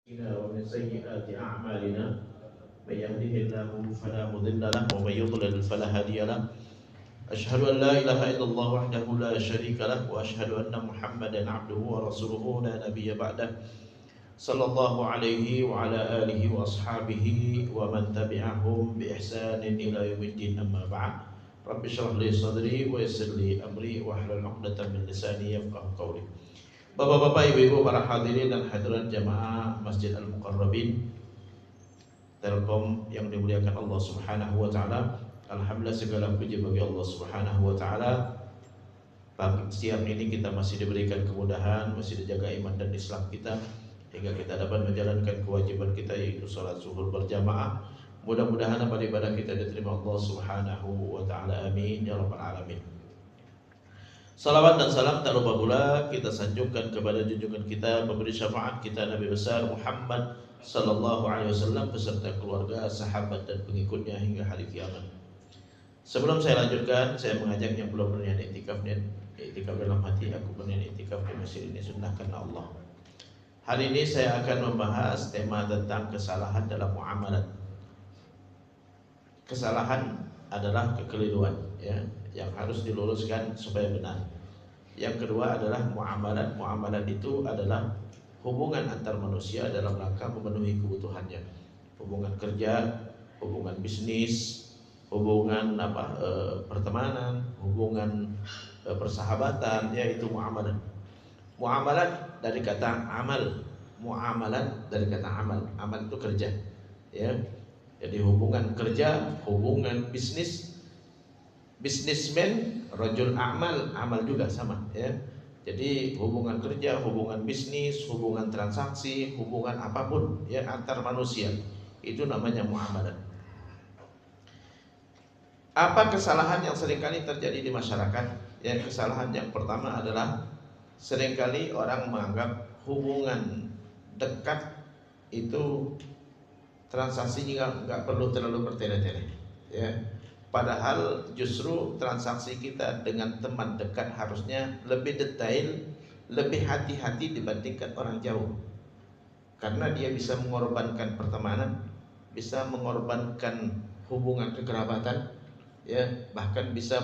ومن سيئات أعمالنا من يهده الله فلا مضل له ومن يضلل فلا هادي له أشهد أن لا إله إلا الله وحده لا شريك له وأشهد أن محمدا عبده ورسوله لا نبي بعده صلى الله عليه وعلى آله وأصحابه ومن تبعهم بإحسان إلى يوم الدين أما بعد رب اشرح لي صدري ويسر لي أمري واحلل عقدة من لساني يفقهوا قولي. Bapak-bapak, ibu-ibu, para hadirin dan hadirat jamaah Masjid Al-Muqarrabin Telkom yang dimuliakan Allah Subhanahu wa taala. Alhamdulillah, segala puji bagi Allah Subhanahu wa taala. Siang ini kita masih diberikan kemudahan, masih dijaga iman dan Islam kita hingga kita dapat menjalankan kewajiban kita, yaitu salat zuhur berjamaah. Mudah-mudahan amal ibadah kita diterima Allah Subhanahu wa taala. Amin ya rabbal alamin. Salawat dan salam tak lupa pula kita sanjungkan kepada junjungan kita, pemberi syafaat kita, Nabi besar Muhammad sallallahu alaihi wasallam beserta keluarga, sahabat dan pengikutnya hingga hari kiamat. Sebelum saya lanjutkan, saya mengajak yang belum berniat iktikaf dan iktikaf dalam hati, aku berniat iktikaf di masjid ini sunnah karena Allah. Hari ini saya akan membahas tema tentang kesalahan dalam muamalat. Kesalahan adalah kekeliruan, ya, yang harus diluruskan supaya benar. Yang kedua adalah muamalat. Muamalat itu adalah hubungan antar manusia dalam rangka memenuhi kebutuhannya. Hubungan kerja, hubungan bisnis, hubungan pertemanan, hubungan persahabatan, yaitu muamalat. Muamalat dari kata amal. Muamalat dari kata amal. Amal itu kerja, ya. Jadi hubungan kerja, hubungan bisnis, bisnismen, rajul amal, amal juga sama, ya. Jadi hubungan kerja, hubungan bisnis, hubungan transaksi, hubungan apapun, ya, antar manusia, itu namanya muamalat. Apa kesalahan yang seringkali terjadi di masyarakat? Ya, kesalahan yang pertama adalah seringkali orang menganggap hubungan dekat itu transaksinya nggak perlu terlalu bertele-tele, ya. Padahal justru transaksi kita dengan teman dekat harusnya lebih detail, lebih hati-hati dibandingkan orang jauh. Karena dia bisa mengorbankan pertemanan, bisa mengorbankan hubungan kekerabatan, ya, bahkan bisa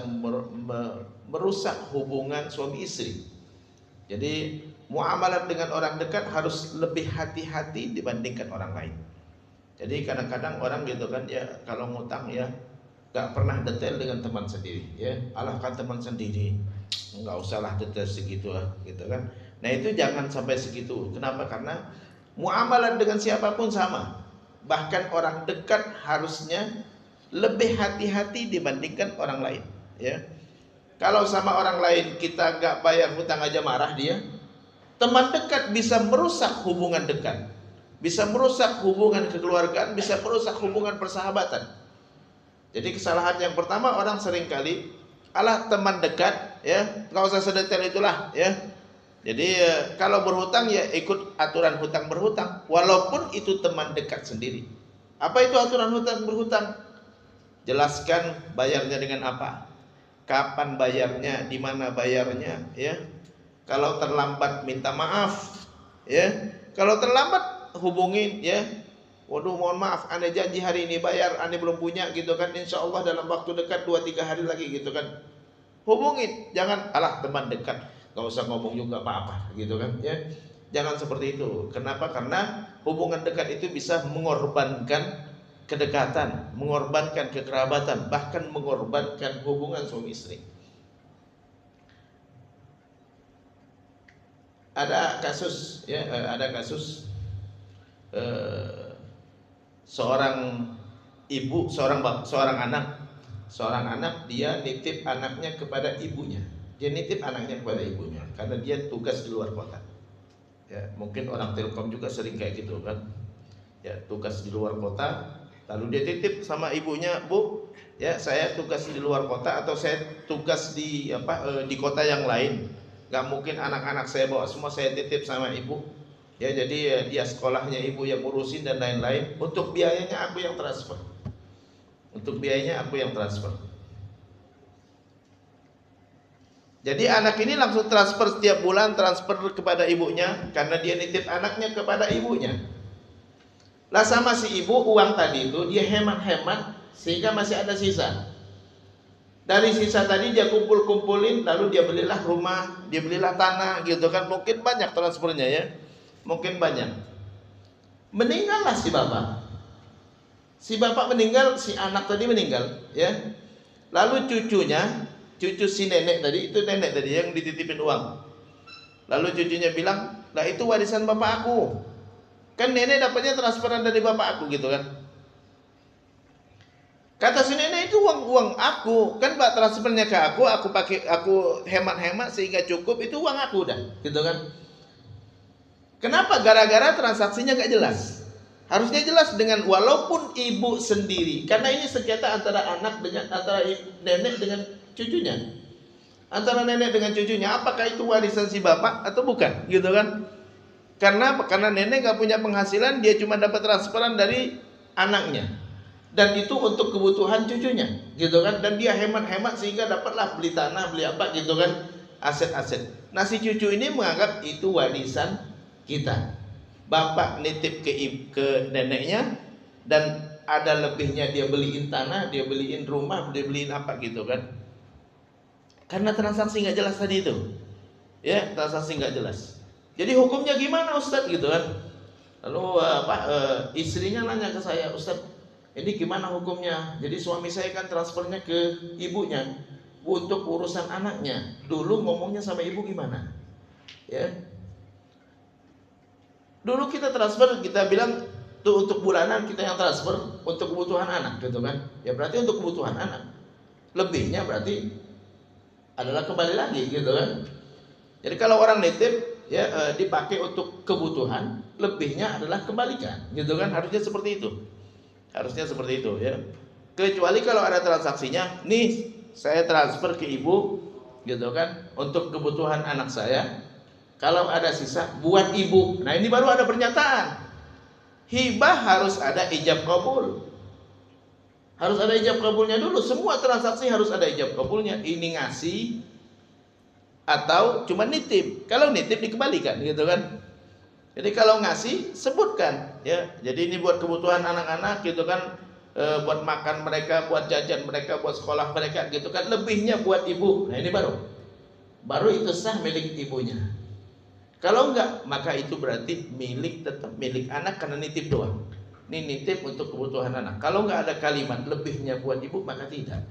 merusak hubungan suami istri. Jadi muamalah dengan orang dekat harus lebih hati-hati dibandingkan orang lain. Jadi kadang-kadang orang gitu kan, ya, kalau ngutang ya gak pernah detail dengan teman sendiri, ya. Alah kan teman sendiri, nggak usahlah detail segitu lah, gitu kan. Nah itu jangan sampai segitu. Kenapa? Karena muamalah dengan siapapun sama. Bahkan orang dekat harusnya lebih hati-hati dibandingkan orang lain, ya. Kalau sama orang lain kita gak bayar hutang aja marah dia, teman dekat bisa merusak hubungan dekat, bisa merusak hubungan kekeluargaan, bisa merusak hubungan persahabatan. Jadi kesalahan yang pertama, orang seringkali alah teman dekat, ya, nggak usah sedetail itulah, ya. Jadi kalau berhutang ya ikut aturan hutang berhutang, walaupun itu teman dekat sendiri. Apa itu aturan hutang berhutang? Jelaskan bayarnya dengan apa, kapan bayarnya, di mana bayarnya, ya. Kalau terlambat minta maaf, ya. Kalau terlambat hubungin, ya. Waduh, mohon maaf, Anda janji hari ini bayar, Anda belum punya, gitu kan. Insya Allah dalam waktu dekat 2-3 hari lagi, gitu kan. Hubungin, jangan alah teman dekat, gak usah ngomong juga apa-apa, gitu kan, ya. Jangan seperti itu. Kenapa? Karena hubungan dekat itu bisa mengorbankan kedekatan, mengorbankan kekerabatan, bahkan mengorbankan hubungan suami istri. Ada kasus, ya, ada kasus seorang ibu, seorang anak, dia nitip anaknya kepada ibunya. Dia nitip anaknya kepada ibunya karena dia tugas di luar kota. Ya, mungkin orang Telkom juga sering kayak gitu kan. Ya, tugas di luar kota, lalu dia titip sama ibunya, "Bu, ya, saya tugas di luar kota atau saya tugas di di kota yang lain. Gak mungkin anak-anak saya bawa semua, saya titip sama ibu. Ya, jadi dia sekolahnya ibu yang urusin dan lain-lain. Untuk biayanya aku yang transfer. Untuk biayanya aku yang transfer." Jadi anak ini langsung transfer setiap bulan, transfer kepada ibunya karena dia nitip anaknya kepada ibunya. Lah sama si ibu uang tadi itu dia hemat-hemat sehingga masih ada sisa. Dari sisa tadi dia kumpul-kumpulin, lalu dia belilah rumah, dia belilah tanah gitu kan. Mungkin banyak transfernya ya. Mungkin banyak. Meninggallah si bapak. Si bapak meninggal, si anak tadi meninggal ya. Lalu cucunya, cucu si nenek tadi, itu nenek tadi yang dititipin uang. Lalu cucunya bilang, "Lah itu warisan bapak aku. Kan nenek dapatnya transferan dari bapak aku gitu kan." Kata si nenek, "Itu uang aku. Kan Pak transfernya ke aku pakai, aku hemat-hemat sehingga cukup, itu uang aku udah." Gitu kan. Kenapa? Gara-gara transaksinya gak jelas. Harusnya jelas dengan walaupun ibu sendiri, karena ini sengketa antara anak dengan antara nenek dengan cucunya, antara nenek dengan cucunya, apakah itu warisan si bapak atau bukan, gitu kan? Karena nenek gak punya penghasilan, dia cuma dapat transferan dari anaknya, dan itu untuk kebutuhan cucunya, gitu kan? Dan dia hemat-hemat sehingga dapatlah beli tanah, beli apa, gitu kan? Aset-aset. Nah si cucu ini menganggap itu warisan kita. Bapak nitip ke neneknya, dan ada lebihnya dia beliin tanah, dia beliin rumah, dia beliin apa gitu kan. Karena transaksi nggak jelas tadi itu, ya transaksi nggak jelas. Jadi hukumnya gimana Ustadz gitu kan. Lalu istrinya nanya ke saya, "Ustadz, ini gimana hukumnya? Jadi suami saya kan transfernya ke ibunya untuk urusan anaknya. Dulu ngomongnya sama ibu gimana? Ya. Dulu kita transfer, kita bilang tuh untuk bulanan kita yang transfer untuk kebutuhan anak gitu kan. Ya berarti untuk kebutuhan anak. Lebihnya berarti adalah kembali lagi gitu kan. Jadi kalau orang nitip ya dipakai untuk kebutuhan, lebihnya adalah kembalikan gitu kan. Harusnya seperti itu. Harusnya seperti itu ya. Kecuali kalau ada transaksinya, nih saya transfer ke ibu gitu kan untuk kebutuhan anak saya. Kalau ada sisa buat ibu. Nah ini baru ada pernyataan. Hibah harus ada ijab kabul. Harus ada ijab kabulnya dulu. Semua transaksi harus ada ijab kabulnya. Ini ngasih atau cuma nitip. Kalau nitip dikembalikan gitu kan. Jadi kalau ngasih sebutkan ya. Jadi ini buat kebutuhan anak-anak gitu kan, buat makan mereka, buat jajan mereka, buat sekolah mereka gitu kan. Lebihnya buat ibu. Nah ini baru itu sah milik ibunya. Kalau enggak, maka itu berarti tetap milik anak karena nitip doang. Ini nitip untuk kebutuhan anak. Kalau enggak ada kalimat lebihnya buat ibu, maka tidak.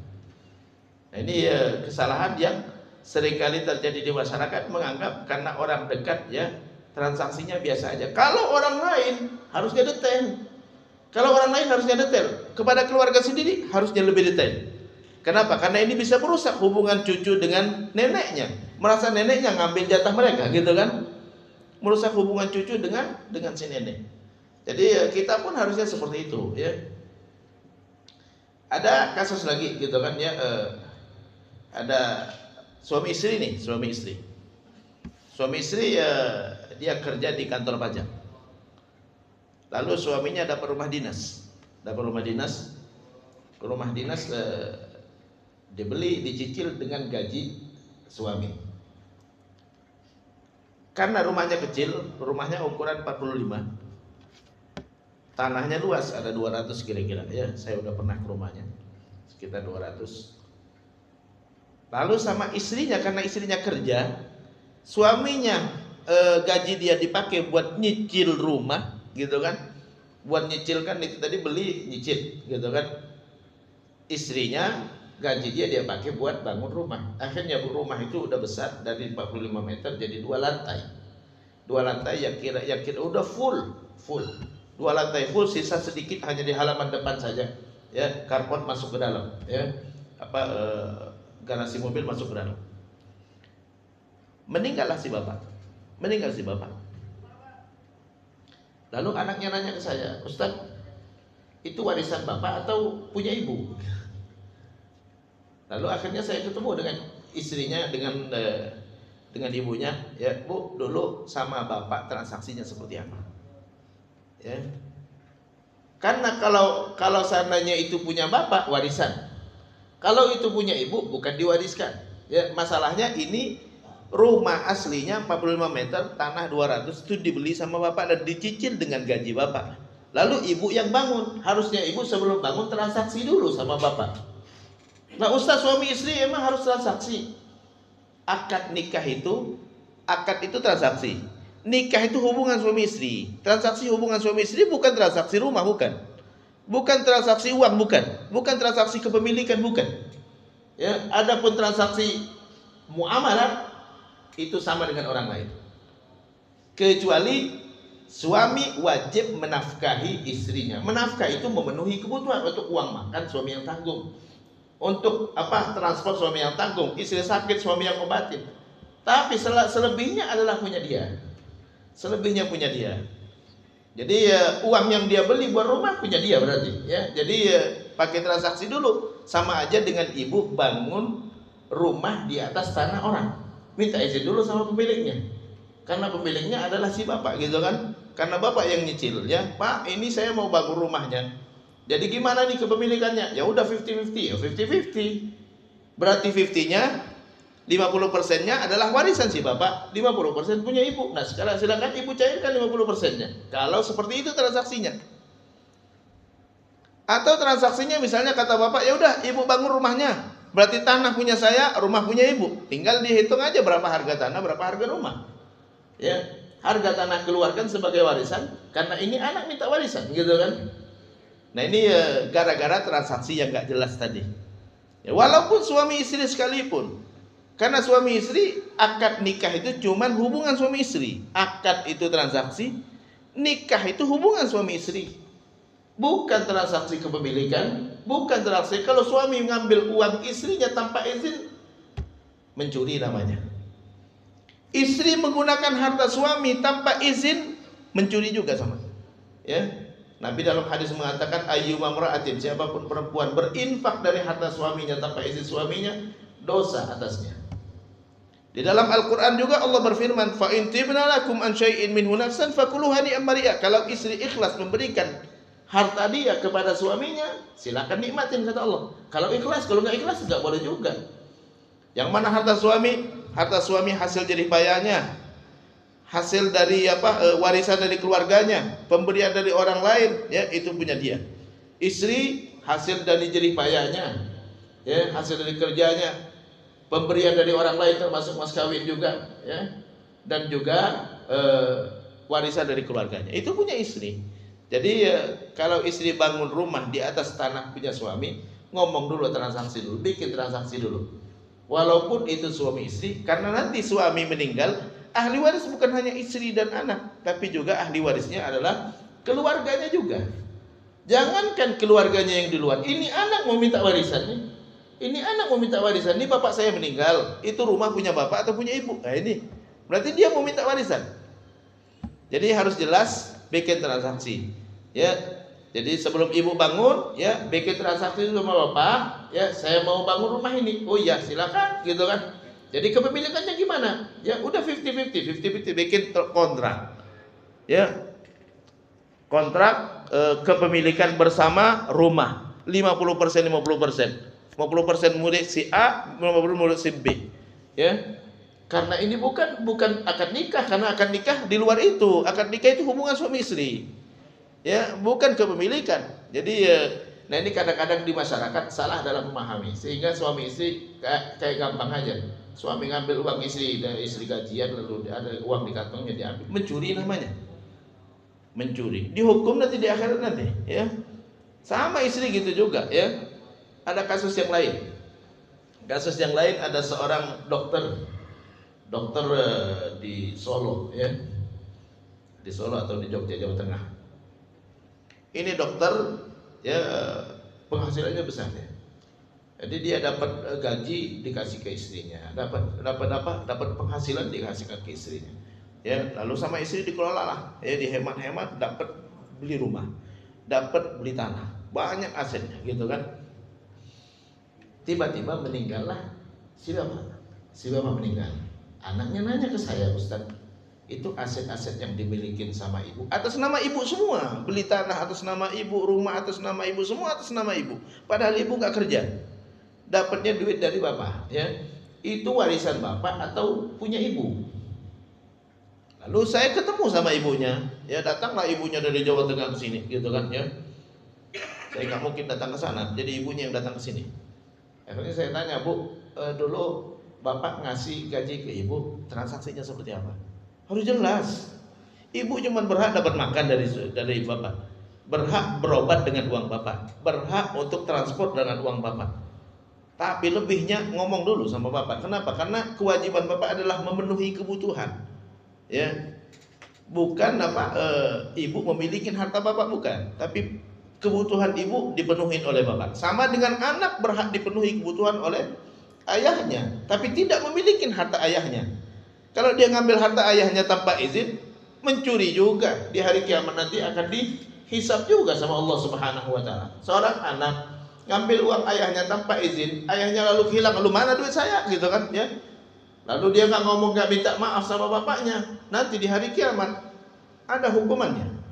Nah, ini kesalahan yang seringkali terjadi di masyarakat, menganggap karena orang dekat ya transaksinya biasa aja. Kalau orang lain harusnya detail. Kalau orang lain harusnya detail. Kepada keluarga sendiri harusnya lebih detail. Kenapa? Karena ini bisa merusak hubungan cucu dengan neneknya. Merasa neneknya ngambil jatah mereka, gitu kan? Merusak hubungan cucu dengan si nenek. Jadi kita pun harusnya seperti itu ya. Ada kasus lagi gitu kan ya, ada suami istri nih, suami istri dia kerja di kantor pajak. Lalu suaminya dapat rumah dinas, dibeli, dicicil dengan gaji suami. Karena rumahnya kecil, rumahnya ukuran 45, tanahnya luas, ada 200 kira-kira ya. Saya udah pernah ke rumahnya, sekitar 200. Lalu sama istrinya, karena istrinya kerja, suaminya gaji dia dipakai buat nyicil rumah gitu kan. Buat nyicil kan itu tadi beli nyicil gitu kan. Istrinya gaji dia pakai buat bangun rumah. Akhirnya rumah itu udah besar, dari 45 meter jadi 2 lantai. 2 lantai yang kira udah full. 2 lantai full, sisa sedikit hanya di halaman depan saja. Ya, carport masuk ke dalam, ya. Garasi mobil masuk ke dalam. Meninggal si bapak. Lalu anaknya nanya ke saya, "Ustaz, itu warisan bapak atau punya ibu?" Lalu akhirnya saya ketemu dengan istrinya, dengan ibunya, ya, "Bu, dulu sama bapak transaksinya seperti apa?" Ya. Karena kalau seandainya itu punya bapak, warisan. Kalau itu punya ibu, bukan diwariskan. Ya, masalahnya ini rumah aslinya 45 meter, tanah 200 itu dibeli sama bapak dan dicicil dengan gaji bapak. Lalu ibu yang bangun. Harusnya ibu sebelum bangun transaksi dulu sama bapak. Nah, Ustaz, suami istri emang harus transaksi. Akad itu transaksi. Nikah itu hubungan suami istri. Transaksi hubungan suami istri bukan transaksi rumah, bukan. Bukan transaksi uang, bukan. Bukan transaksi kepemilikan, bukan. Ya, adapun transaksi muamalah itu sama dengan orang lain. Kecuali suami wajib menafkahi istrinya. Menafkah itu memenuhi kebutuhan. Untuk uang makan suami yang tanggung. Untuk transport suami yang tanggung. Istri sakit suami yang obatin. Tapi selebihnya adalah punya dia. Selebihnya punya dia. Jadi uang yang dia beli buat rumah punya dia berarti. Ya, jadi pakai transaksi dulu. Sama aja dengan ibu bangun rumah di atas tanah orang. Minta izin dulu sama pemiliknya. Karena pemiliknya adalah si bapak, gitu kan? Karena bapak yang nyicil, ya. Pak, ini saya mau bangun rumahnya. Jadi gimana nih kepemilikannya? Ya udah 50-50, ya 50-50. Berarti 50-nya 50%-nya adalah warisan si bapak, 50% punya ibu. Nah, sekarang silakan ibu cairkan 50%-nya. Kalau seperti itu transaksinya. Atau transaksinya misalnya kata bapak, ya udah ibu bangun rumahnya. Berarti tanah punya saya, rumah punya ibu. Tinggal dihitung aja berapa harga tanah, berapa harga rumah. Ya, harga tanah keluarkan sebagai warisan karena ini anak minta warisan, gitu kan? Nah, ini gara-gara transaksi yang gak jelas tadi. Ya, walaupun suami istri sekalipun, karena suami istri akad nikah itu cuman hubungan suami istri. Akad itu transaksi, nikah itu hubungan suami istri. Bukan transaksi kepemilikan, bukan transaksi. Kalau suami mengambil uang istrinya tanpa izin, mencuri namanya. Istri menggunakan harta suami tanpa izin, mencuri juga sama. Ya, Nabi dalam hadis mengatakan, ayyuma imra'atin, siapapun perempuan berinfak dari harta suaminya tanpa izin suaminya, dosa atasnya. Di dalam Al-Quran juga Allah berfirman, fa in tibna lakum an syai'in minhu nafsan fakuluhu hani'an mari'a. Kalau istri ikhlas memberikan harta dia kepada suaminya, silakan nikmatin, kata Allah. Kalau ikhlas, kalau nggak ikhlas nggak boleh juga. Yang mana harta suami? Harta suami hasil jerih payahnya, hasil dari warisan dari keluarganya, pemberian dari orang lain, ya itu punya dia. Istri hasil dari jerih payahnya, ya hasil dari kerjanya, pemberian dari orang lain termasuk mas kawin juga, ya, dan juga warisan dari keluarganya. Itu punya istri. Jadi kalau istri bangun rumah di atas tanah punya suami, ngomong dulu transaksi dulu, bikin transaksi dulu. Walaupun itu suami istri, karena nanti suami meninggal, ahli waris bukan hanya istri dan anak, tapi juga ahli warisnya adalah keluarganya juga. Jangankan keluarganya yang di luar, ini anak mau minta warisan nih. Ini anak mau minta warisan, ini bapak saya meninggal, itu rumah punya bapak atau punya ibu. Nah ini, berarti dia mau minta warisan. Jadi harus jelas bikin transaksi. Ya, jadi sebelum ibu bangun, ya bikin transaksi sama bapak, ya saya mau bangun rumah ini. Oh iya, silakan, gitu kan. Jadi kepemilikannya gimana? Ya udah 50-50, 50-50 bikin kontrak. Ya. Kontrak kepemilikan bersama rumah. 50%, 50%. 50% milik si A, 50% milik si B. Ya. Karena ini bukan akad nikah, karena akad nikah di luar itu. Akad nikah itu hubungan suami istri. Ya, bukan kepemilikan. Jadi nah ini kadang-kadang di masyarakat salah dalam memahami, sehingga suami istri kayak gampang aja. Suami ngambil uang istri dari istri gajian, lalu ada uang di kantongnya diambil. Mencuri namanya. Mencuri. Dihukum nanti di akhirat nanti, ya. Sama istri gitu juga, ya. Ada kasus yang lain. Kasus yang lain ada seorang dokter di Solo, ya. Di Solo atau di Jogja, Jawa Tengah. Ini dokter, ya penghasilannya besar, ya. Jadi dia dapat gaji dikasih ke istrinya, dapat penghasilan dikasihkan ke istrinya. Ya, lalu sama istri dikelola lah, ya dihemat-hemat, dapat beli rumah, dapat beli tanah, banyak asetnya, gitu kan. Tiba-tiba meninggallah si bapak meninggal. Anaknya nanya ke saya, Ustaz, itu aset-aset yang dimiliki sama ibu atas nama ibu semua, beli tanah atas nama ibu, rumah atas nama ibu, semua atas nama ibu, padahal ibu nggak kerja, dapatnya duit dari bapak, ya. Itu warisan bapak atau punya ibu? Lalu saya ketemu sama ibunya, ya datanglah ibunya dari Jawa Tengah ke sini, gitu kan ya. Saya nggak mungkin datang ke sana, jadi ibunya yang datang ke sini. Akhirnya saya tanya, Bu, dulu Bapak ngasih gaji ke Ibu, transaksinya seperti apa? Harus jelas. Ibu cuma berhak dapat makan dari Bapak, berhak berobat dengan uang Bapak, berhak untuk transport dengan uang Bapak. Tapi lebihnya ngomong dulu sama Bapak. Kenapa? Karena kewajiban Bapak adalah memenuhi kebutuhan. Ya. Bukan ibu memiliki harta Bapak, bukan. Tapi kebutuhan ibu dipenuhi oleh Bapak. Sama dengan anak berhak dipenuhi kebutuhan oleh ayahnya, tapi tidak memiliki harta ayahnya. Kalau dia ngambil harta ayahnya tanpa izin, mencuri juga. Di hari kiamat nanti akan dihisab juga sama Allah Subhanahu wa taala. Seorang anak ngambil uang ayahnya tanpa izin, ayahnya lalu hilang, lalu mana duit saya, gitu kan ya. Lalu dia nggak ngomong, nggak minta maaf sama bapaknya, nanti di hari kiamat ada hukumannya.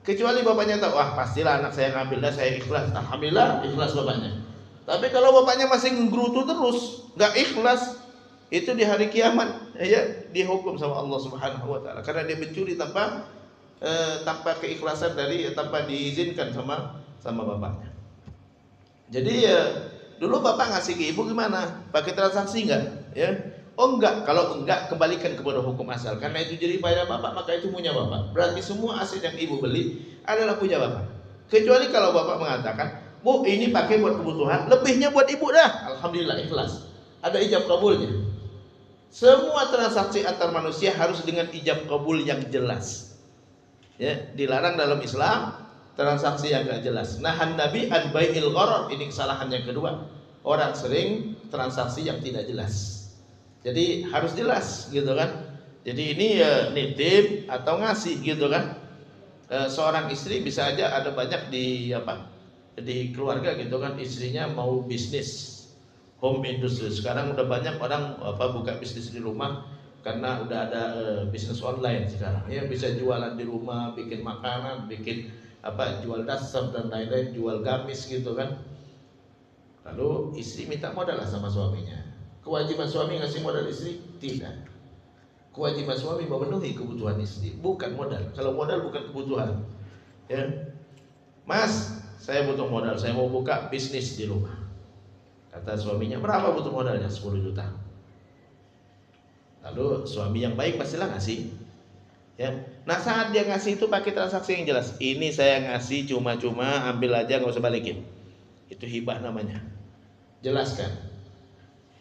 Kecuali bapaknya tahu, wah pastilah anak saya ngambil, dan saya ikhlas, alhamdulillah ikhlas bapaknya. Tapi kalau bapaknya masih nggerutu terus, nggak ikhlas, itu di hari kiamat ya dihukum sama Allah Subhanahu wa taala karena dia mencuri tanpa keikhlasan tanpa diizinkan sama bapaknya. Jadi dulu bapak ngasih ke ibu gimana? Pakai transaksi enggak? Ya. Oh enggak, kalau enggak kembalikan kepada hukum asal. Karena itu jadi pada bapak, maka itu punya bapak. Berarti semua aset yang ibu beli adalah punya bapak. Kecuali kalau bapak mengatakan, Bu, ini pakai buat kebutuhan, lebihnya buat ibu dah. Alhamdulillah ikhlas. Ada ijab kabulnya. Semua transaksi antar manusia harus dengan ijab kabul yang jelas. Ya, dilarang dalam Islam transaksi yang gak jelas. Nahan Nabi an bai'il gharar, ini kesalahan yang kedua. Orang sering transaksi yang tidak jelas. Jadi harus jelas gitu kan. Jadi ini nitip atau ngasih gitu kan. Seorang istri bisa aja ada banyak di keluarga gitu kan, istrinya mau bisnis home industry. Sekarang udah banyak orang buka bisnis di rumah karena udah ada bisnis online sekarang. Ya bisa jualan di rumah, bikin makanan, bikin jual dasar dan lain-lain, jual gamis gitu kan. Lalu istri minta modal lah sama suaminya. Kewajiban suami ngasih modal istri? Tidak. Kewajiban suami memenuhi kebutuhan istri, bukan modal. Kalau modal bukan kebutuhan. Ya. Mas, saya butuh modal, saya mau buka bisnis di rumah. Kata suaminya, berapa butuh modalnya? 10 juta. Lalu suami yang baik pastilah ngasih. Ya. Nah saat dia ngasih itu pakai transaksi yang jelas. Ini saya ngasih cuma-cuma, ambil aja, nggak usah balikin. Itu hibah namanya. Jelaskan.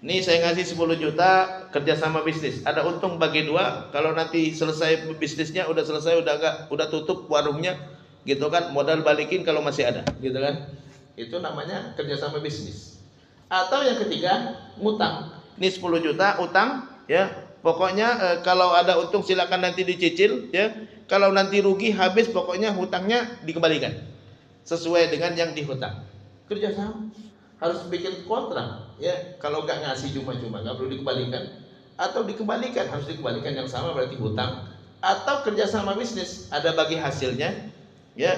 Nih saya ngasih 10 juta kerjasama bisnis. Ada untung bagi dua. Kalau nanti selesai bisnisnya, udah selesai, udah tutup warungnya, gitu kan, modal balikin kalau masih ada, gitu kan. Itu namanya kerjasama bisnis. Atau yang ketiga, ngutang. Ini 10 juta utang, ya. Pokoknya kalau ada untung silakan nanti dicicil, ya. Kalau nanti rugi habis, pokoknya hutangnya dikembalikan sesuai dengan yang dihutang. Kerjasama harus bikin kontrak, ya. Kalau nggak ngasih cuma-cuma nggak perlu dikembalikan, atau dikembalikan harus dikembalikan yang sama, berarti hutang. Atau kerjasama bisnis ada bagi hasilnya, ya.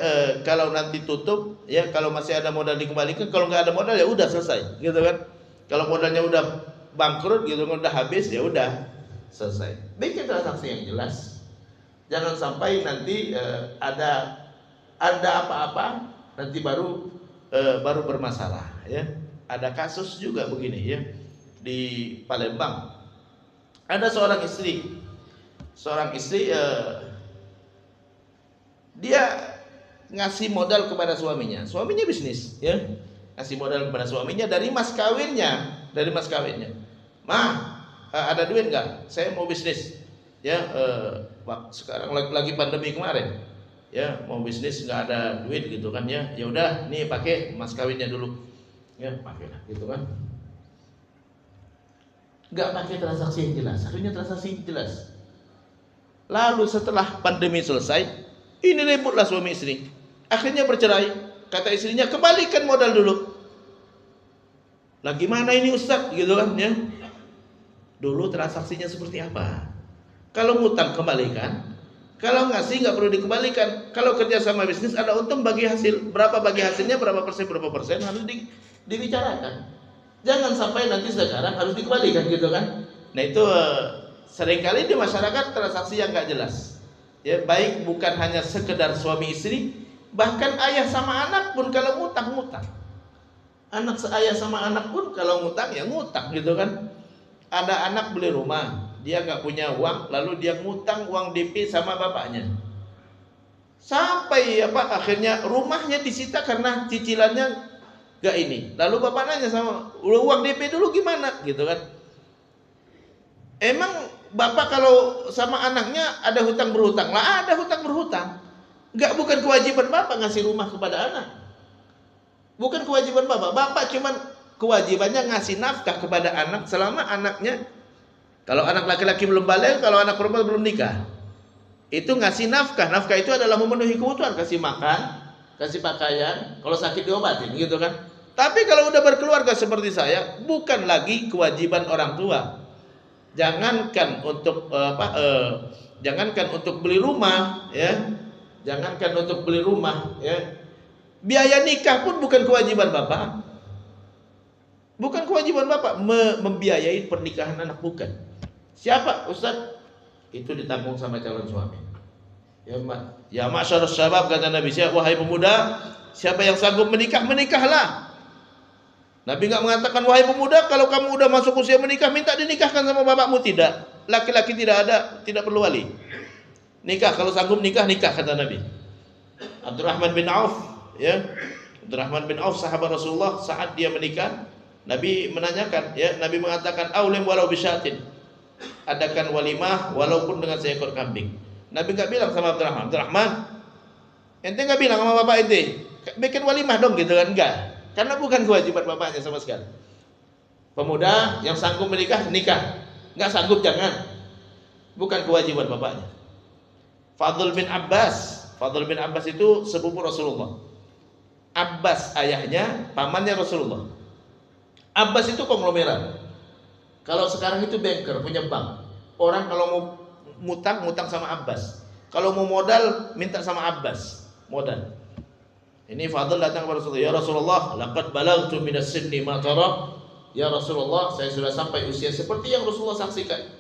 Kalau nanti tutup, ya, kalau masih ada modal dikembalikan, kalau nggak ada modal ya udah selesai, gitu kan. Kalau modalnya udah bangkrut gitu, udah habis, ya udah selesai. Bikin transaksi yang jelas. Jangan sampai nanti ada apa-apa nanti baru bermasalah, ya. Ada kasus juga begini, ya, di Palembang. Ada seorang istri dia ngasih modal kepada suaminya bisnis, ya, ngasih modal kepada suaminya dari mas kawinnya. Mah, ada duit nggak? Saya mau bisnis, ya. Sekarang lagi pandemi kemarin, ya, mau bisnis nggak ada duit gitu kan, ya. Ya udah, nih pakai mas kawinnya dulu, ya, pakailah gitu kan. Nggak pakai transaksi yang jelas, harusnya transaksi yang jelas. Lalu setelah pandemi selesai, ini ributlah suami istri, akhirnya bercerai. Kata istrinya, kembalikan modal dulu. Lah gimana ini Ustaz, gitu kan, ya. Dulu transaksinya seperti apa? Kalau ngutang kembalikan, kalau ngasih nggak perlu dikembalikan. Kalau kerja sama bisnis ada untung bagi hasil, berapa bagi hasilnya, berapa persen harus dibicarakan. Jangan sampai nanti sekarang harus dikembalikan, gitu kan. Nah itu seringkali di masyarakat transaksi yang nggak jelas. Ya, baik bukan hanya sekedar suami istri, bahkan ayah sama anak pun kalau ngutang-ngutang. Anak seayah sama anak pun kalau ngutang ya ngutang gitu kan. Ada anak beli rumah, dia nggak punya uang, lalu dia ngutang uang DP sama bapaknya. Sampai akhirnya rumahnya disita karena cicilannya nggak ini. Lalu bapak nanya sama, uang DP dulu gimana gitu kan. Emang bapak kalau sama anaknya ada hutang berhutang? Lah ada hutang berhutang. Bukan kewajiban bapak ngasih rumah kepada anak. Bukan kewajiban bapak. Bapak cuman kewajibannya ngasih nafkah kepada anak selama anaknya, kalau anak laki-laki belum balik, kalau anak perempuan belum nikah, itu ngasih nafkah. Nafkah itu adalah memenuhi kebutuhan, kasih makan, kasih pakaian, kalau sakit diobatin gitu kan. Tapi kalau udah berkeluarga seperti saya, bukan lagi kewajiban orang tua. Jangankan untuk jangankan untuk beli rumah, ya. Jangankan untuk beli rumah, ya. Biaya nikah pun bukan kewajiban bapak. Bukan kewajiban bapak membiayai pernikahan anak, bukan. Siapa? Ustaz? Itu ditanggung sama calon suami. Ya ma'syarus syabab, kata Nabi, wahai pemuda, siapa yang sanggup menikah, menikahlah. Nabi enggak mengatakan wahai pemuda, kalau kamu udah masuk usia menikah minta dinikahkan sama bapakmu, tidak. Laki-laki tidak perlu wali. Nikah kalau sanggup nikah kata Nabi. Abdurrahman bin Auf, ya. Abdurrahman bin Auf sahabat Rasulullah, saat dia menikah, Nabi menanyakan, ya, Nabi mengatakan aulim walau bisyatin. Adakan walimah walaupun dengan seekor kambing. Nabi enggak bilang sama Abdurrahman, ente enggak bilang sama bapak ente, bikin walimah dong gitu kan, enggak. Karena bukan kewajiban bapaknya sama sekali. Pemuda yang sanggup menikah, nikah. Enggak sanggup jangan. Bukan kewajiban bapaknya. Fadl bin Abbas itu sepupu Rasulullah. Abbas ayahnya, pamannya Rasulullah. Abbas itu konglomerat. Kalau sekarang itu banker, punya bank. Orang kalau mau mutang sama Abbas. Kalau mau modal minta sama Abbas, modal. Ini Fadl datang kepada Rasulullah, ya Rasulullah, laqad balagtu minas sinni ma tara. Ya Rasulullah, saya sudah sampai usia seperti yang Rasulullah saksikan.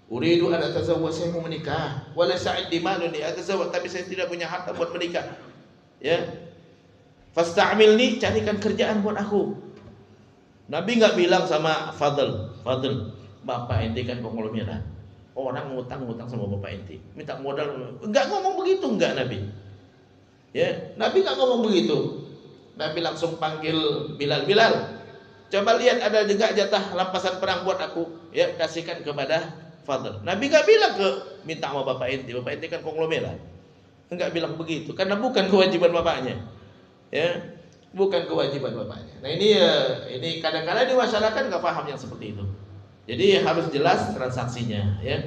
Uridu an atazawwaj, saya mau menikah. Wala sa'id malun li atazawwaj, tapi saya tidak punya harta buat menikah. Ya. Fasta'milni, carikan kerjaan buat aku. Nabi enggak bilang sama Fadl, bapak ente kan konglomerat. Orang ngutang sama bapak ente, minta modal. Enggak ngomong begitu, enggak Nabi. Ya, Nabi enggak ngomong begitu. Nabi langsung panggil Bilal, coba lihat ada juga jatah rampasan perang buat aku, ya, kasihkan kepada Fadl. Nabi enggak bilang minta sama bapak ente kan konglomerat. Enggak bilang begitu, karena bukan kewajiban bapaknya. Ya, bukan kewajiban bapaknya. Nah ini kadang-kadang di masyarakat enggak paham yang seperti itu. Jadi harus jelas transaksinya, ya.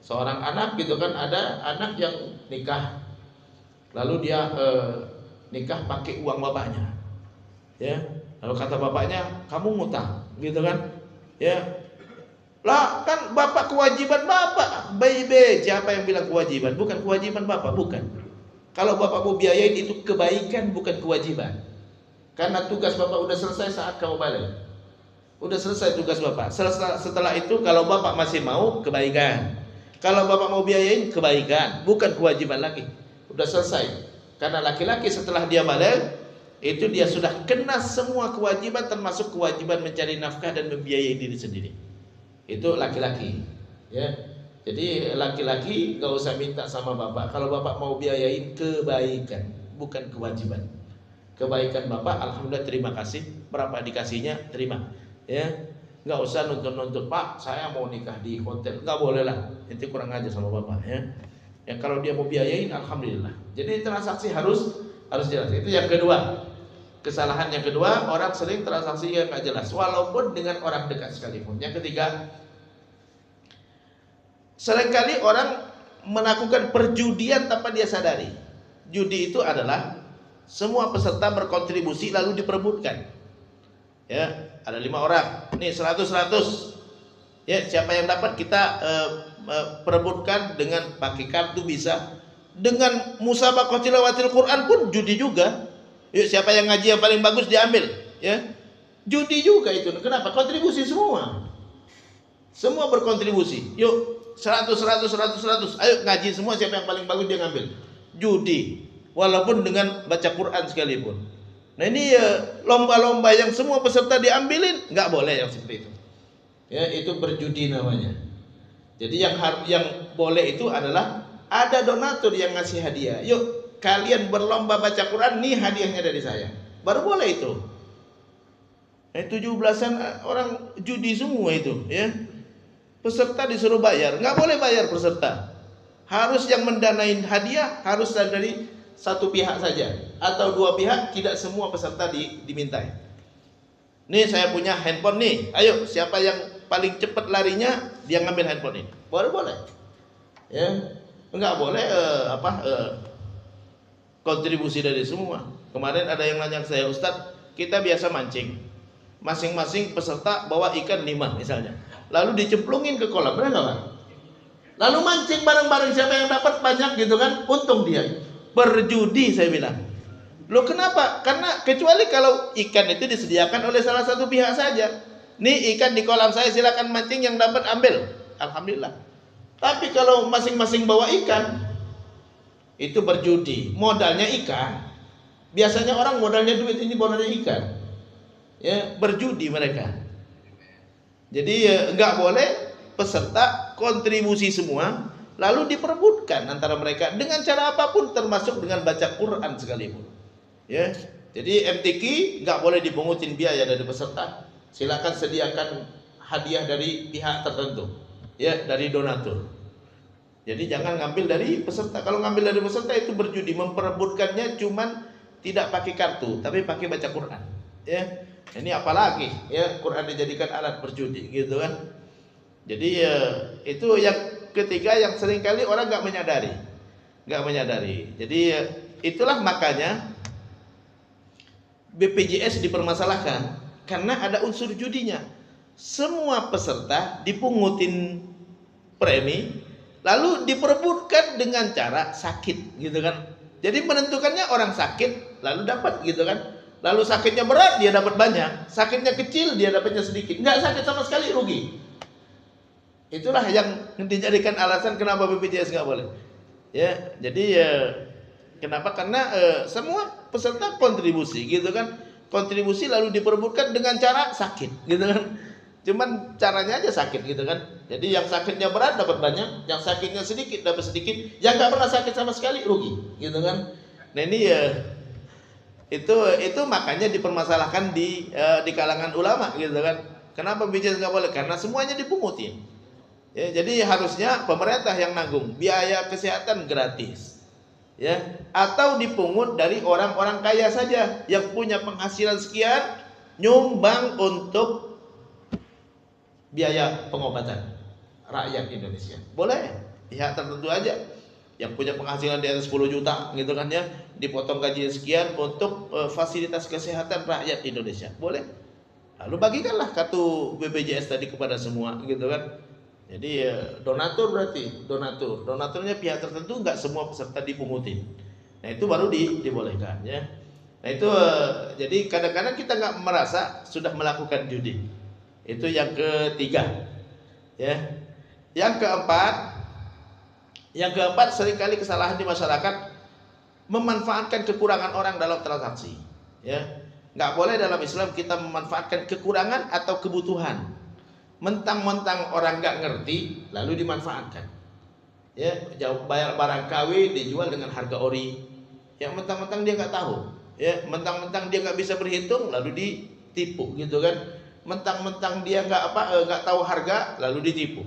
Seorang anak gitu kan, ada anak yang nikah, lalu dia nikah pakai uang bapaknya, ya. Lalu kata bapaknya, kamu ngutang, gitu kan, ya. Lah kan bapak, kewajiban bapak. Baik, siapa yang bilang kewajiban? Bukan kewajiban bapak, bukan. Kalau bapak mau biayain itu kebaikan, bukan kewajiban. Karena tugas bapak udah selesai saat kamu balik. Udah selesai tugas bapak. Setelah itu kalau bapak masih mau, kebaikan. Kalau bapak mau biayain, kebaikan, bukan kewajiban lagi. Udah selesai. Karena laki-laki setelah dia balik, itu dia sudah kena semua kewajiban, termasuk kewajiban mencari nafkah dan membiayai diri sendiri. Itu laki-laki, ya. Jadi laki-laki gak usah minta sama bapak. Kalau bapak mau biayain, kebaikan, bukan kewajiban. Kebaikan bapak, alhamdulillah, terima kasih. Berapa dikasihnya, terima. Ya, nggak usah nuntut-nuntut, Pak, saya mau nikah di hotel, nggak boleh lah, itu kurang aja sama bapak, ya. Ya kalau dia mau biayain, alhamdulillah. Jadi transaksi harus jelas. Itu yang kedua. Kesalahan yang kedua, orang sering transaksi yang nggak jelas, walaupun dengan orang dekat sekalipun. Yang ketiga, seringkali orang melakukan perjudian tanpa dia sadari. Judi itu adalah semua peserta berkontribusi lalu diperebutkan. Ya, ada 5 orang. Nih 100. Ya, siapa yang dapat kita perebutkan dengan pakai kartu bisa. Dengan musabaqah tilawatil Quran pun judi juga. Yuk, siapa yang ngaji yang paling bagus diambil, ya. Judi juga itu. Kenapa? Kontribusi semua. Semua berkontribusi. Yuk 100. Ayo ngaji semua, siapa yang paling bagus dia ngambil. Judi, walaupun dengan baca Quran sekalipun. Nah ini lomba-lomba yang semua peserta diambilin, nggak boleh yang seperti itu. Ya, itu berjudi namanya. Jadi yang boleh itu adalah ada donatur yang ngasih hadiah. Yuk kalian berlomba baca Quran, nih hadiahnya dari saya. Baru boleh itu. 17-an orang judi semua itu, ya. Peserta disuruh bayar, nggak boleh bayar peserta. Harus yang mendanain hadiah harus dari satu pihak saja atau dua pihak, tidak semua peserta dimintai. Nih saya punya handphone nih, ayo siapa yang paling cepat larinya dia ngambil handphone ini. Baru boleh. Ya, nggak boleh kontribusi dari semua. Kemarin ada yang nanya ke saya, Ustadz, kita biasa mancing. Masing-masing peserta bawa ikan 5 misalnya. Lalu dicemplungin ke kolam, benar nggak Pak? Lalu mancing bareng-bareng, siapa yang dapat banyak gitu kan, untung dia. Berjudi saya bilang. Loh kenapa? Karena kecuali kalau ikan itu disediakan oleh salah satu pihak saja. Nih ikan di kolam saya, silakan mancing, yang dapat ambil. Alhamdulillah. Tapi kalau masing-masing bawa ikan, itu berjudi. Modalnya ikan. Biasanya orang modalnya duit, ini modalnya ikan. Ya, berjudi mereka. Jadi enggak boleh peserta kontribusi semua lalu diperebutkan antara mereka dengan cara apapun, termasuk dengan baca Quran sekalipun. Ya. Jadi MTQ enggak boleh dipungutin biaya dari peserta. Silakan sediakan hadiah dari pihak tertentu. Ya, dari donatur. Jadi jangan ngambil dari peserta. Kalau ngambil dari peserta itu berjudi, memperebutkannya cuman tidak pakai kartu, tapi pakai baca Quran. Ya. Ini apalagi ya, Quran dijadikan alat berjudi gitu kan. Jadi itu yang ketiga yang seringkali orang nggak menyadari. Jadi itulah makanya BPJS dipermasalahkan karena ada unsur judinya. Semua peserta dipungutin premi lalu diperebutkan dengan cara sakit gitu kan. Jadi menentukannya orang sakit lalu dapat gitu kan. Lalu sakitnya berat dia dapat banyak, sakitnya kecil dia dapatnya sedikit, nggak sakit sama sekali rugi. Itulah yang dijadikan alasan kenapa BPJS nggak boleh. Ya, jadi kenapa? Karena semua peserta kontribusi, gitu kan? Kontribusi lalu diperebutkan dengan cara sakit, gitu kan? Cuman caranya aja sakit, gitu kan? Jadi yang sakitnya berat dapat banyak, yang sakitnya sedikit dapat sedikit, yang nggak pernah sakit sama sekali rugi, gitu kan? Nah ini itu makanya dipermasalahkan di kalangan ulama gitu kan. Kenapa BPJS nggak boleh? Karena semuanya dipungutin. Ya, jadi harusnya pemerintah yang nanggung biaya kesehatan gratis, ya, atau dipungut dari orang-orang kaya saja yang punya penghasilan sekian, nyumbang untuk biaya pengobatan rakyat Indonesia. Boleh, pihak tertentu aja yang punya penghasilan di atas 10 juta gitu kan ya, dipotong gaji sekian untuk fasilitas kesehatan rakyat Indonesia. Boleh. Lalu bagikanlah kartu BPJS tadi kepada semua gitu kan. Jadi donatur berarti donaturnya pihak tertentu, nggak semua peserta dipungutin. Nah itu baru dibolehkan ya. Nah itu jadi kadang-kadang kita nggak merasa sudah melakukan judi. Itu yang ketiga ya. Yang keempat seringkali kesalahan di masyarakat memanfaatkan kekurangan orang dalam transaksi. Ya, nggak boleh dalam Islam kita memanfaatkan kekurangan atau kebutuhan. Mentang-mentang orang nggak ngerti lalu dimanfaatkan. Ya, bayar barang KW dijual dengan harga ori. Yang mentang-mentang dia nggak tahu. Ya, mentang-mentang dia nggak bisa berhitung lalu ditipu gitu kan. Mentang-mentang dia nggak tahu harga lalu ditipu.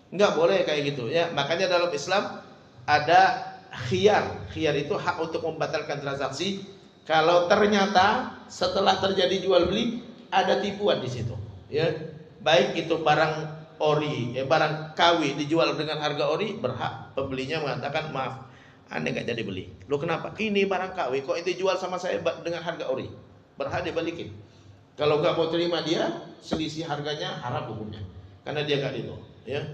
Nggak boleh kayak gitu ya. Makanya dalam Islam ada khiyar. Khiyar itu hak untuk membatalkan transaksi kalau ternyata setelah terjadi jual beli ada tipuan di situ ya. Baik itu barang ori, barang KW dijual dengan harga ori, berhak pembelinya mengatakan maaf, Anda nggak jadi beli. Loh kenapa? Ini barang KW kok itu jual sama saya dengan harga ori, berhak dibalikin. Kalau nggak mau terima dia, selisih harganya haram hukumnya karena dia nggak ridho ya.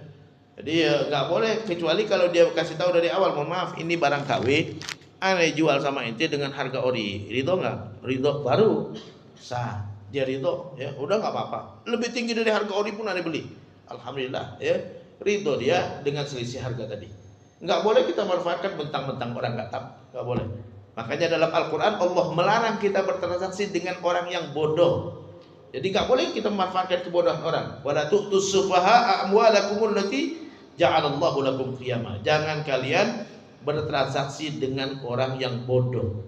Jadi nggak boleh, kecuali kalau dia kasih tahu dari awal, mohon maaf ini barang KW, Ane jual sama ente dengan harga ori, ridho nggak? Ridho baru sah, dia ridho ya udah nggak apa-apa. Lebih tinggi dari harga ori pun Ane beli, alhamdulillah ya, ridho dia dengan selisih harga tadi. Nggak boleh kita manfaatkan mentang-mentang orang nggak boleh. Makanya dalam Al-Quran Allah melarang kita bertransaksi dengan orang yang bodoh. Jadi nggak boleh kita memanfaatkan kebodohan orang. Wala tu'tus sufaha'a amwalakumul lati ja'alallahu lakum qiyama. Jangan kalian bertransaksi dengan orang yang bodoh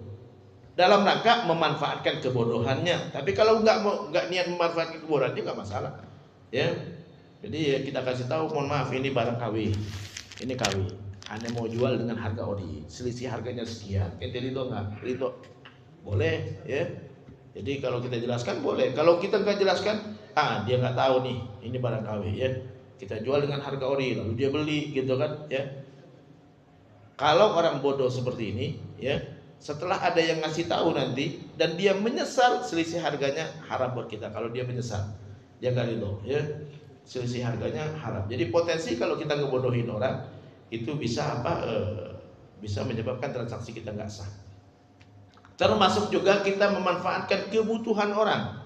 dalam rangka memanfaatkan kebodohannya. Tapi kalau nggak niat memanfaatkan kebodohannya nggak masalah. Ya. Jadi ya kita kasih tahu, mohon maaf ini barang KW. Ini KW. Anda mau jual dengan harga ori, selisih harganya sekian. Ente ridho nggak? Ridho, boleh ya. Jadi kalau kita jelaskan boleh. Kalau kita nggak jelaskan, dia nggak tahu nih, ini barang KW ya. Kita jual dengan harga ori, lalu dia beli gitu kan ya. Kalau orang bodoh seperti ini ya, setelah ada yang ngasih tahu nanti dan dia menyesal, selisih harganya haram buat kita. Kalau dia menyesal, dia nggak ridho ya, selisih harganya haram. Jadi potensi kalau kita ngebodohin orang itu bisa bisa menyebabkan transaksi kita nggak sah. Termasuk juga kita memanfaatkan kebutuhan orang.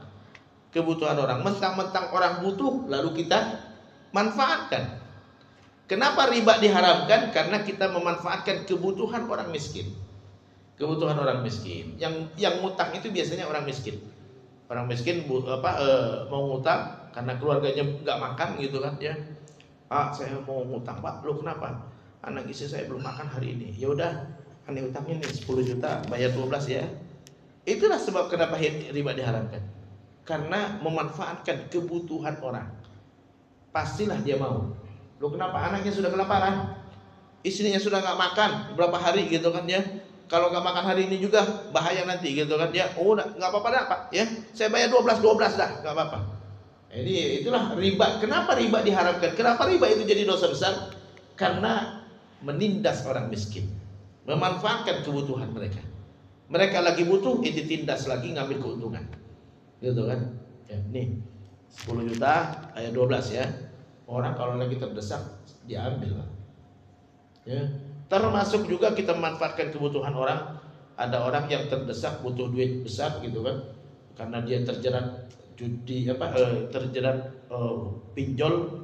Mentang-mentang orang butuh lalu kita manfaatkan. Kenapa riba diharamkan? Karena kita memanfaatkan kebutuhan orang miskin. Kebutuhan orang miskin. Yang ngutang itu biasanya orang miskin. Orang miskin mau ngutang karena keluarganya nggak makan gitu kan ya. Saya mau ngutang, Pak. Lu kenapa? Anak istri saya belum makan hari ini. Ya udah, aneh utangin nih 10 juta, bayar 12 ya. Itulah sebab kenapa riba diharamkan. Karena memanfaatkan kebutuhan orang. Pastilah dia mau. Lu kenapa? Anaknya sudah kelaparan, istrinya sudah nggak makan berapa hari gitu kan ya. Kalau nggak makan hari ini juga bahaya nanti gitu kan ya. Oh nggak apa-apa dah Pak ya. Saya bayar 12 dah, nggak apa-apa. Jadi itulah riba. Kenapa riba diharamkan? Kenapa riba itu jadi dosa besar? Karena menindas orang miskin, memanfaatkan kebutuhan mereka. Mereka lagi butuh, itu tindas lagi ngambil keuntungan, gitu kan? Ya, nih 10 juta, ayat 12 ya. Orang kalau lagi terdesak diambil lah. Ya. Termasuk juga kita memanfaatkan kebutuhan orang. Ada orang yang terdesak butuh duit besar gitu kan, karena dia terjerat judi terjerat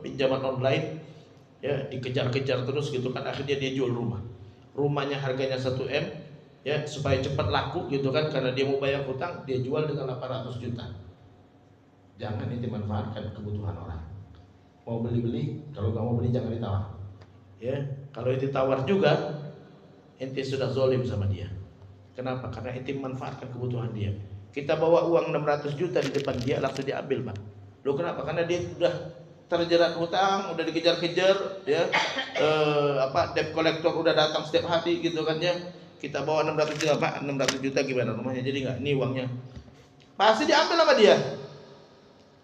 pinjaman online. Ya, dikejar-kejar terus gitu kan, akhirnya dia jual rumahnya harganya 1M ya, supaya cepat laku gitu kan, karena dia mau bayar hutang, dia jual dengan 800 juta. Jangan itu manfaatkan kebutuhan orang. Mau beli, kalau nggak mau beli jangan ditawar ya. Kalau itu tawar juga, ente sudah zolim sama dia. Kenapa? Karena ente memanfaatkan kebutuhan dia. Kita bawa uang 600 juta di depan dia, langsung diambil Pak. Loh kenapa? Karena dia sudah terjerat hutang, udah dikejar-kejar ya, debt collector udah datang setiap hari gitu kan ya. Kita bawa 600 juta Pak, 600 juta gimana rumahnya, jadi nggak, ini uangnya pasti diambil sama dia.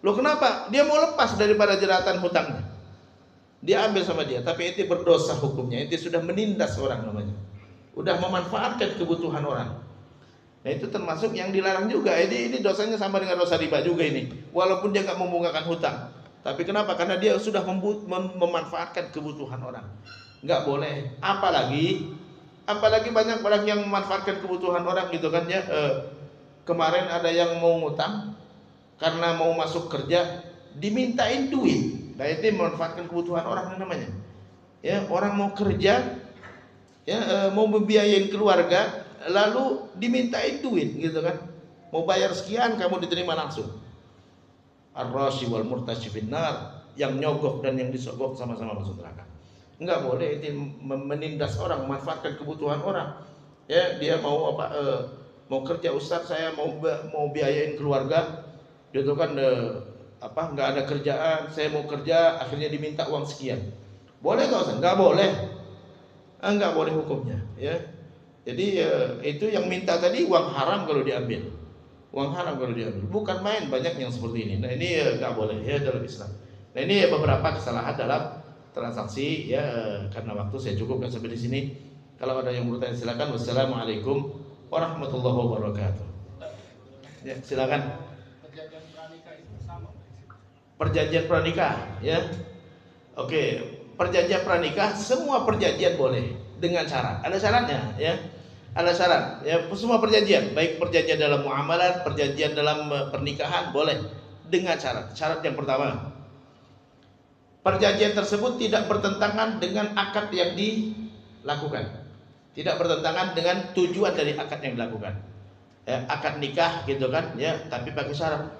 Loh kenapa? Dia mau lepas daripada jeratan hutangnya, dia ambil sama dia. Tapi itu berdosa hukumnya, itu sudah menindas orang namanya, udah memanfaatkan kebutuhan orang. Nah itu termasuk yang dilarang juga. Ini dosanya sama dengan dosa riba juga ini, walaupun dia nggak membungkakan hutang. Tapi kenapa? Karena dia sudah memanfaatkan kebutuhan orang. Nggak boleh. Apalagi banyak orang yang memanfaatkan kebutuhan orang gitu kan ya. Kemarin ada yang mau ngutang karena mau masuk kerja, dimintain duit. Nah itu memanfaatkan kebutuhan orang namanya. Ya, orang mau kerja, ya mau membiayain keluarga, lalu dimintain duit gitu kan. Mau bayar sekian, kamu diterima langsung. Ar-rashi wal murtashi finnar, yang nyogok dan yang disogok sama-sama masuk neraka. Enggak boleh itu menindas orang, memanfaatkan kebutuhan orang. Ya, dia mau mau kerja, Ustaz saya mau biayain keluarga, gitu kan nggak ada kerjaan, saya mau kerja, akhirnya diminta uang sekian. Boleh nggak Ustaz? Enggak boleh. Enggak boleh hukumnya, ya. Jadi itu yang minta tadi uang haram kalau diambil. Uang haram kalau diambil, bukan main, banyak yang seperti ini. Nah ini nggak boleh ya dalam Islam. Nah ini beberapa kesalahan dalam transaksi ya. Karena waktu saya cukupkan sampai di sini. Kalau ada yang bertanya silakan. Wassalamualaikum warahmatullahi wabarakatuh. Ya silakan. Perjanjian pranikah itu sama. Perjanjian pranikah ya. Oke, perjanjian pranikah, semua perjanjian boleh dengan syarat. Ada syaratnya ya. Ada syarat ya, semua perjanjian, baik perjanjian dalam muamalat, perjanjian dalam pernikahan boleh dengan syarat. Syarat yang pertama, perjanjian tersebut tidak bertentangan dengan akad yang dilakukan, tidak bertentangan dengan tujuan dari akad yang dilakukan. Ya, akad nikah gitu kan, ya, tapi pakai syarat.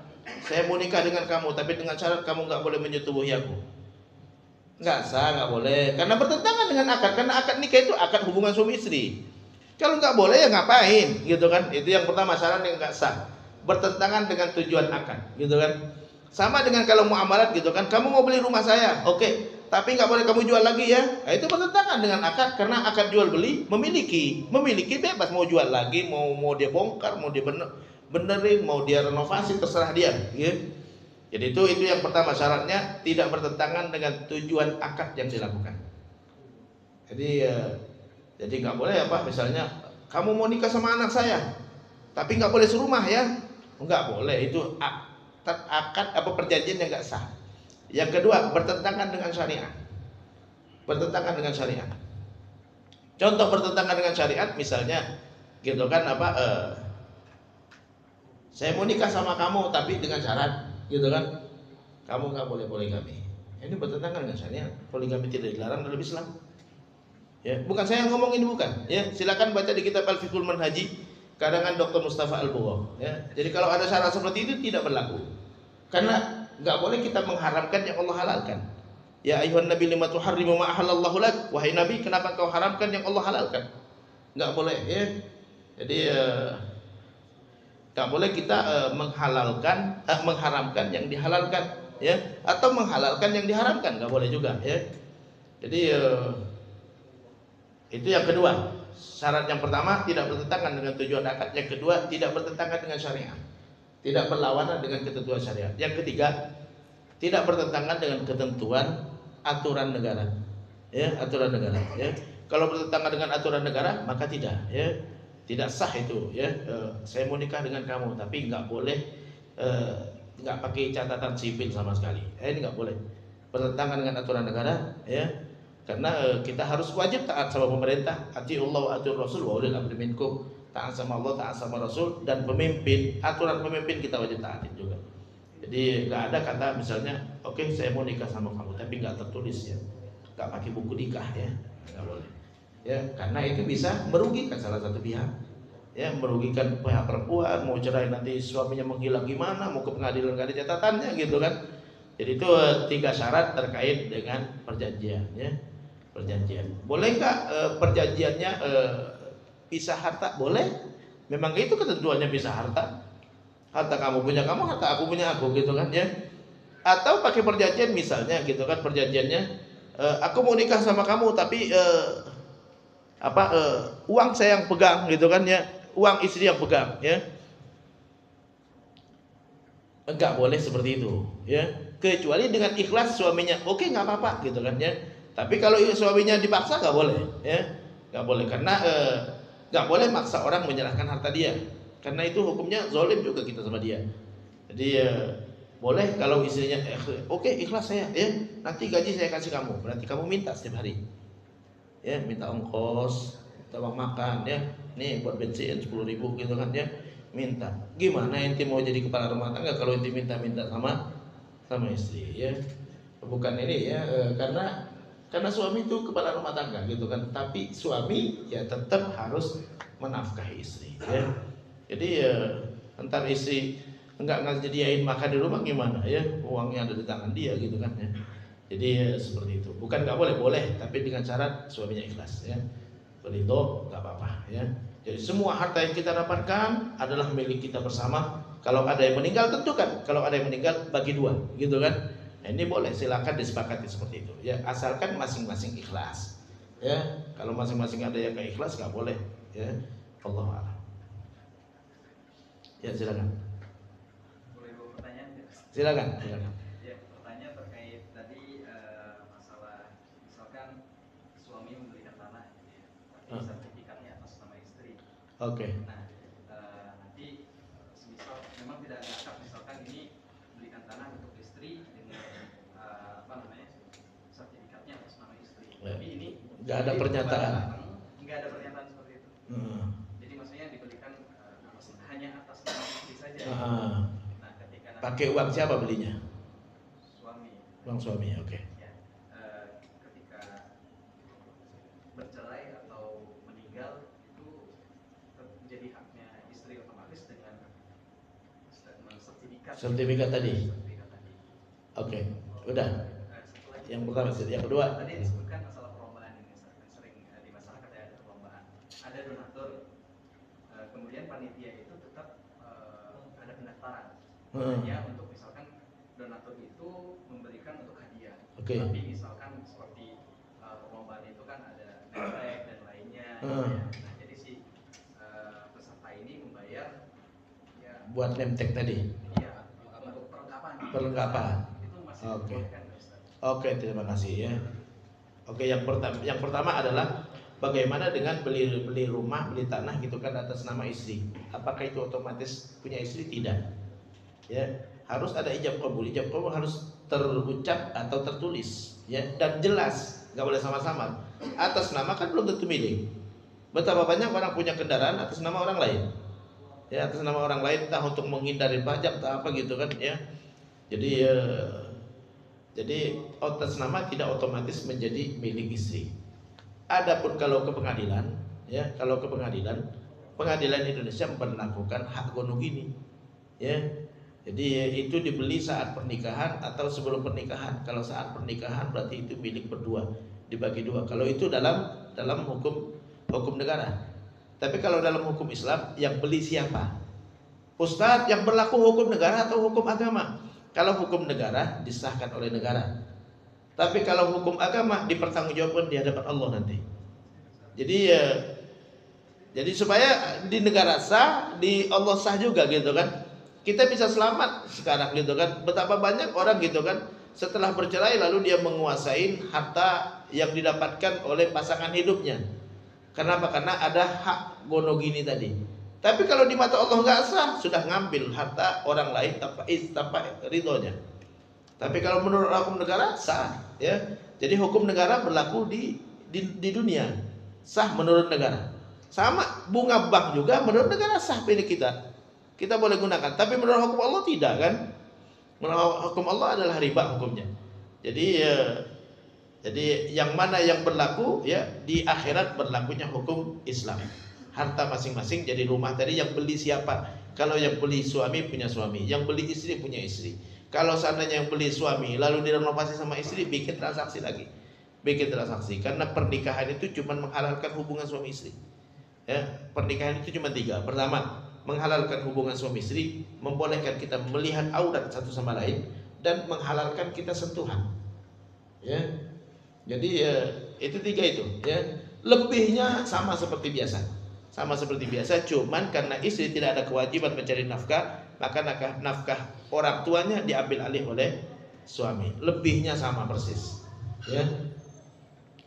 Saya mau nikah dengan kamu, tapi dengan syarat kamu nggak boleh menyetubuhi aku. Nggak sah, nggak boleh, karena bertentangan dengan akad. Karena akad nikah itu akad hubungan suami istri. Kalau nggak boleh ya ngapain, gitu kan? Itu yang pertama, syarat yang nggak sah, bertentangan dengan tujuan akad, gitu kan? Sama dengan kalau muamalat gitu kan, kamu mau beli rumah saya, oke, tapi nggak boleh kamu jual lagi ya. Nah, itu bertentangan dengan akad, karena akad jual beli memiliki bebas mau jual lagi, mau dia bongkar, mau dia benerin, mau dia renovasi, terserah dia, gitu. Jadi itu yang pertama, syaratnya tidak bertentangan dengan tujuan akad yang dilakukan. Jadi nggak boleh apa, misalnya kamu mau nikah sama anak saya, tapi nggak boleh serumah ya, nggak boleh. Itu akad apa perjanjian yang nggak sah. Yang kedua, bertentangan dengan syariat. Bertentangan dengan syariat. Contoh bertentangan dengan syariat, misalnya gitu kan apa? Saya mau nikah sama kamu, tapi dengan syarat, gitu kan? Kamu nggak boleh poligami. Ini bertentangan dengan syariat. Poligami tidak dilarang dalam Islam. Ya, bukan saya yang ngomong ini, bukan. Ya, silakan baca di kitab Al-Fiqhul Manhaji karangan Dr. Mustafa Al-Bughaw. Ya, jadi kalau ada syarat seperti itu tidak berlaku. Karena nggak boleh kita mengharamkan yang Allah halalkan. Ya ayuhan nabi lima tuharrimu ma ahallallahu lak. Wahai nabi, kenapa kau haramkan yang Allah halalkan? Nggak boleh, ya. Jadi nggak boleh kita mengharamkan yang dihalalkan, ya, atau menghalalkan yang diharamkan, nggak boleh juga, ya. Jadi itu yang kedua. Syarat yang pertama tidak bertentangan dengan tujuan akad. Yang kedua tidak bertentangan dengan syariat, tidak berlawanan dengan ketentuan syariat. Yang ketiga tidak bertentangan dengan ketentuan aturan negara, ya, aturan negara, ya. Kalau bertentangan dengan aturan negara maka tidak, ya, tidak sah itu, ya. Saya mau nikah dengan kamu tapi nggak boleh nggak pakai catatan sipil sama sekali, ini nggak boleh, bertentangan dengan aturan negara, ya. Karena kita harus wajib taat sama pemerintah, atiullah wa atiur rasul wa ulil amri minkum, taat sama Allah, taat sama Rasul, dan pemimpin, aturan pemimpin kita wajib taatin juga. Jadi nggak ada kata misalnya, oke, saya mau nikah sama kamu tapi nggak tertulis, ya, nggak pakai buku nikah, ya, nggak boleh, ya, karena itu bisa merugikan salah satu pihak, ya, merugikan pihak perempuan, mau cerai nanti suaminya menghilang gimana, mau ke pengadilan nggak ada catatannya, gitu kan. Jadi itu 3 syarat terkait dengan perjanjian, ya. Perjanjian. Boleh nggak perjanjiannya pisah harta? Boleh. Memang itu ketentuannya pisah harta. Harta kamu punya kamu, harta aku punya aku, gitu kan, ya. Atau pakai perjanjian misalnya gitu kan, perjanjiannya aku mau nikah sama kamu tapi uang saya yang pegang, gitu kan, ya. Uang istri yang pegang, ya. Enggak boleh seperti itu, ya. Kecuali dengan ikhlas suaminya, oke, nggak apa-apa, gitu kan, ya. Tapi kalau suaminya dipaksa nggak boleh, ya, nggak boleh, karena nggak boleh maksa orang menyerahkan harta dia, karena itu hukumnya zalim juga kita sama dia. Jadi boleh kalau istrinya oke, ikhlas saya, ya, nanti gaji saya kasih kamu, berarti kamu minta setiap hari, ya, minta ongkos, minta uang makan, ya, nih buat bensin 10.000, gitu kan, ya, minta. Gimana ente mau jadi kepala rumah tangga kalau ente minta-minta sama istri, ya. Bukan ini, ya, karena suami itu kepala rumah tangga, gitu kan. Tapi suami ya tetap harus menafkahi istri, ya. Jadi entar istri enggak nyediain makan di rumah gimana, ya, uangnya ada di tangan dia, gitu kan, ya. Jadi seperti itu. Bukan nggak boleh, boleh, tapi dengan syarat suaminya ikhlas, ya. Begitu nggak apa-apa, ya. Jadi semua harta yang kita dapatkan adalah milik kita bersama. Kalau ada yang meninggal tentu kan, kalau ada yang meninggal bagi 2, gitu kan. Nah, ini boleh, silakan disepakati seperti itu, ya, asalkan masing-masing ikhlas, ya. Kalau masing-masing ada yang gak ikhlas nggak boleh, ya. Allahu a'lam. Ya, silakan. Boleh bawa pertanyaan? Silakan. Ya, pertanyaan terkait tadi masalah misalkan suami memberikan tanah, tapi sertifikatnya atas nama istri. Oke. Nah, nanti semisal memang tidak ada akad, misalkan ini belikan tanah untuk istri dengan sertifikatnya atas nama istri. Ya. Tapi ini Nggak ada pernyataan. Nggak ada pernyataan seperti itu. Jadi maksudnya diberikan hanya atas nama istri saja. Nah, ketika pakai uang siapa belinya? Suami. Uang suami, oke. Ya. Sertifikat tadi. Oke, udah. Yang pertama, yang kedua. Tadi disebutkan masalah perlombaan ini, sering di masyarakat ya ada perlombaan. Ada donatur, kemudian panitia itu tetap ada pendaftaran. Hanya untuk misalkan donatur itu memberikan untuk hadiah. Tapi misalkan seperti perlombaan itu kan ada nilai dan lainnya. Nah, jadi si peserta ini membayar ya, buat nemtek tadi. Iya, untuk perlengkapan. Itu masih Oke. dibolehkan, Ustaz. Oke, terima kasih ya. Oke, yang pertama adalah bagaimana dengan beli rumah, beli tanah gitu kan atas nama istri. Apakah itu otomatis punya istri? Tidak. Ya, harus ada ijab qabul. Ijab qabul harus terucap atau tertulis, ya, dan jelas, nggak boleh sama-sama. Atas nama kan belum tentu milik. Betapa banyak orang punya kendaraan atas nama orang lain. Ya, atas nama orang lain, entah untuk menghindari pajak atau apa gitu kan, ya. Jadi atas nama tidak otomatis menjadi milik istri. Adapun kalau ke pengadilan, ya, pengadilan Indonesia memperlakukan hak gono gini, ya. Jadi itu dibeli saat pernikahan atau sebelum pernikahan. Kalau saat pernikahan berarti itu milik berdua, dibagi dua. Kalau itu dalam hukum negara. Tapi kalau dalam hukum Islam, yang beli siapa? Ustadz, yang berlaku hukum negara atau hukum agama? Kalau hukum negara disahkan oleh negara. Tapi kalau hukum agama dipertanggungjawabkan di hadapan Allah nanti. Jadi supaya di negara sah, di Allah sah juga gitu kan. Kita bisa selamat sekarang gitu kan. Betapa banyak orang gitu kan setelah bercerai lalu dia menguasai harta yang didapatkan oleh pasangan hidupnya. Kenapa? Karena ada hak gono gini tadi. Tapi kalau di mata Allah nggak sah, sudah ngambil harta orang lain tanpa ridhonya. Tapi kalau menurut hukum negara sah, ya. Jadi hukum negara berlaku di dunia, sah menurut negara. Sama bunga bank juga menurut negara sah pilih kita boleh gunakan. Tapi menurut hukum Allah tidak kan? Menurut hukum Allah adalah riba hukumnya. Jadi yang mana yang berlaku, ya, di akhirat berlakunya hukum Islam. Harta masing-masing jadi rumah tadi yang beli siapa? Kalau yang beli suami punya suami, yang beli istri punya istri. Kalau seandainya yang beli suami lalu direnovasi sama istri, bikin transaksi lagi. Karena pernikahan itu cuma menghalalkan hubungan suami istri. Ya, pernikahan itu cuma 3. Pertama, menghalalkan hubungan suami istri, membolehkan kita melihat aurat satu sama lain, dan menghalalkan kita sentuhan. Ya. Jadi itu 3 itu, ya. Lebihnya sama seperti biasa. Cuman karena istri tidak ada kewajiban mencari nafkah, maka nafkah orang tuanya diambil alih oleh suami. Lebihnya sama persis, ya.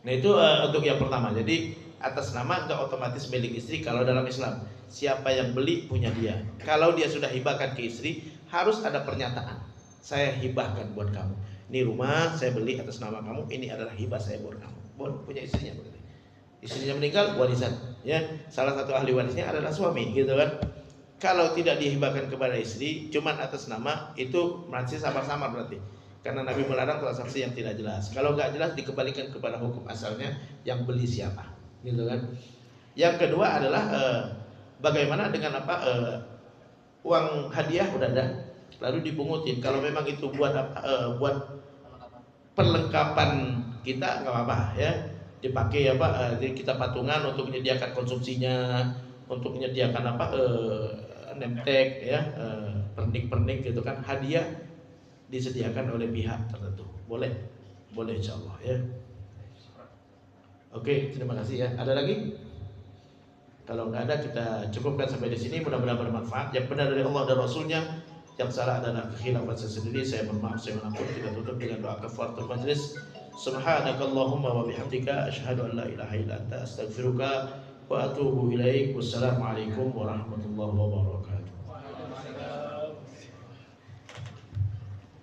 Nah itu untuk yang pertama. Jadi atas nama enggak otomatis milik istri kalau dalam Islam. Siapa yang beli punya dia. Kalau dia sudah hibahkan ke istri, harus ada pernyataan. Saya hibahkan buat kamu. Ini rumah saya beli atas nama kamu. Ini adalah hibah saya buat kamu. Punya istrinya berarti. Istrinya meninggal, warisan. Ya, salah satu ahli warisnya adalah suami, gitu kan. Kalau tidak dihibahkan kepada istri, cuman atas nama, itu masih sama-sama berarti. Karena Nabi melarang transaksi yang tidak jelas. Kalau nggak jelas dikembalikan kepada hukum asalnya, yang beli siapa, gitu kan. Yang kedua adalah bagaimana dengan uang hadiah udah ada, lalu dipungutin. Kalau memang itu buat perlengkapan kita nggak apa-apa, ya. Dipakai kita patungan untuk menyediakan konsumsinya, untuk menyediakan nemtek, ya, pernik gitu kan, hadiah disediakan oleh pihak tertentu. Boleh insyaallah, ya. Oke, terima kasih ya. Ada lagi? Kalau nggak ada kita cukupkan sampai di sini. Mudah-mudahan bermanfaat. Yang benar dari Allah dan Rasulnya, yang salah adalah kekhilafan saya sendiri. Saya bermaaf, saya mengampuni. Kita tutup dengan doa kafaratul majlis. Subhanakallahumma wa bihamdika asyhadu an la ilaha illa anta astaghfiruka wa atubu ilaik. Wassalamualaikum warahmatullahi wabarakatuh.